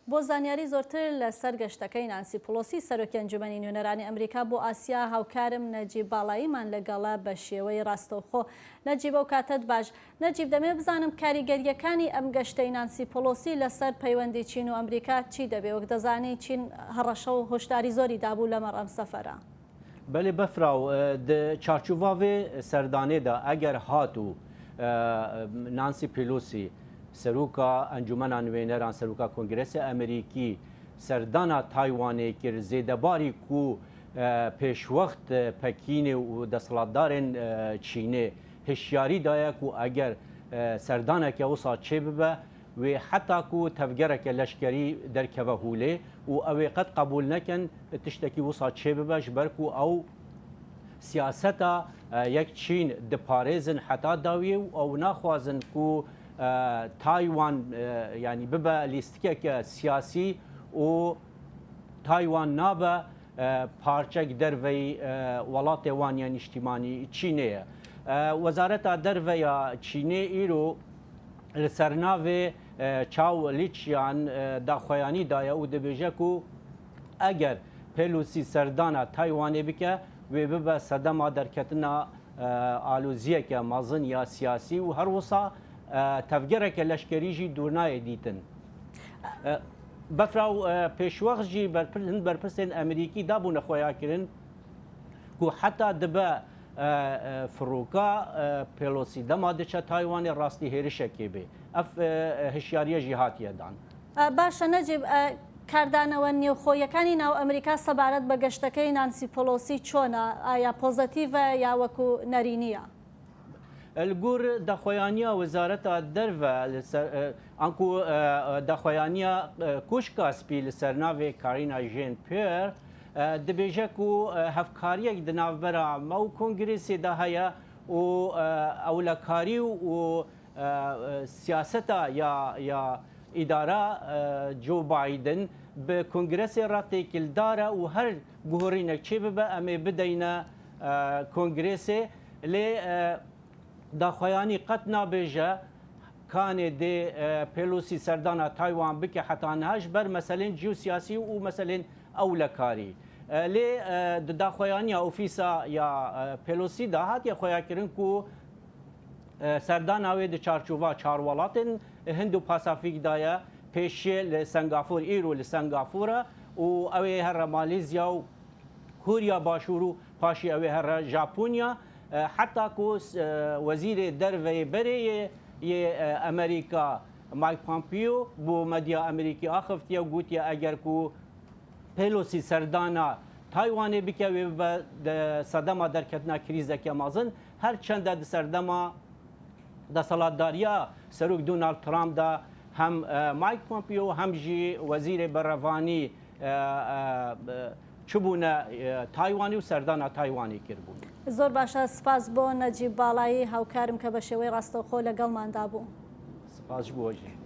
بۆ زانیاری زۆرتر لەسەر گەشتەکەی نانسی پلۆسی سەرۆکی ئەنجومەنی نوێنەرانی ئەمریکا بۆ ئاسیا هاوکارم نەجیب باڵاییمان لەگەڵا بە شێوەی ڕاستەوخۆ. نەجیب ئەو کاتت باش. نەجیب دەمێ بزانم کاریگەریەکانی ئەم گەشتەی نانسی پلۆسی لەسەر پەیوەندی چین و ئەمریکا چی دەبێ؟ وەک دەزانی چین هەڕەشە و هۆشداری زۆری دابوو لەمەڕ ئەم سەفەرە. بله بفراو چارچوباوی سردانه دا اگر هاتو نانسی پیلوسی سروکا انجمن نوێنەران سروکا کنگرس امریکی سردانا تایوانی کر زیدباری کو پیشوقت پکین و دستلاتدارن چینه هشیاری دایا کو اگر سردانه که وسا چه ببه و حتی کو تفجرك لشکری در كوهوله و اوی قد قبول نکن تشتکی وسا چه ببه جبرکو او سیاستا یک چین دپارێزن حتا داویه و ناخوازن کو تایوان یعنی ببه لیستکێکە سیاسی و تایوان نابه پارچەک دەرڤەی وڵاتێ وانیە نیشتیمانی چینەیە. وەزارەتا دەرڤەیە چینێ ئیرۆ li sernavê çaw-lîçiyan daxuyanî daye û dibêje ku eger Pelosî serdana Taywanê bike wê bibe sedema derketina aloziyeke mezin ya siyasî û her wisa tevgereke leşkerî jî dûrnayê dîtin. Befra pêşwex jî hin berpirsên Emerîkî dabûne xweyakirin ku heta dibe فروکا پیلوسی دما دچه تایوان راستی هێرشێکی بێ ئەف هشیاریە جی هاتیە دان. باشە نەجیب کاردانەوە نێوخۆیەکانی ناو ئەمریکا سەبارەت بە گەشتەکەی نانسی پۆلۆسی چۆنە؟ ئایا پۆزەتیڤە یا وەکو نەرینیە؟ الگور دەخۆیانیە وەزارەتە دەرڤە ئەنکو دەخۆیانیە کوشکا سپی لەسەر ناوێ کارینا ژێن پێر دبێژە و هەفکاریەک دناوبەرە مە و کۆنگرێسێ دا هەیە و ئەولەکاری و سیاسەتە یا ئیدارە جۆ بایدن بە کۆنگرێسێ ڕاتێکلدارە و هەر گۆڕینەک چێ ببە ئەمێ بدەینە کۆنگرێسێ لێ داخۆیانی قەت نابێژە کانێ دێ پێلوسی سەردانە تایوان بکە حتانهاش بەر مەسەلێن جیوسیاسی و مەسەلێن ئەولەکاری لێ داخۆیانیە ئۆفیسا یا پێلۆسی دا هاتیە خۆیاکردن و سەرداناوێ di çarçova çar welatên Hind û Pasîfîkdayê pêşê li Singapur îro li Singapûra û ew ê here Malêzya û Kurya Başûr û paşî ew ê here Japonya heta ku wezîrê derveyê berê yê Amerîka Mike Pompeo bû medya Amerîkî axiftiye gotiye eger ku Pelosî serdana Taywanê bike wê bibe sedema derketina krîzeke mezin her çende di serdema desalatdariya serok Donald Trump da hem Mike Pompeo hem jî wezîrê berevانî çibûne Taywanî û serdana Taywanê kirbûn. زۆر باشە سپاس بۆ نەجیب باڵایی هاوکارم کە بە شێوەی ڕاستەوخۆ لەگەڵمان دابوو. سپاس بۆ جی.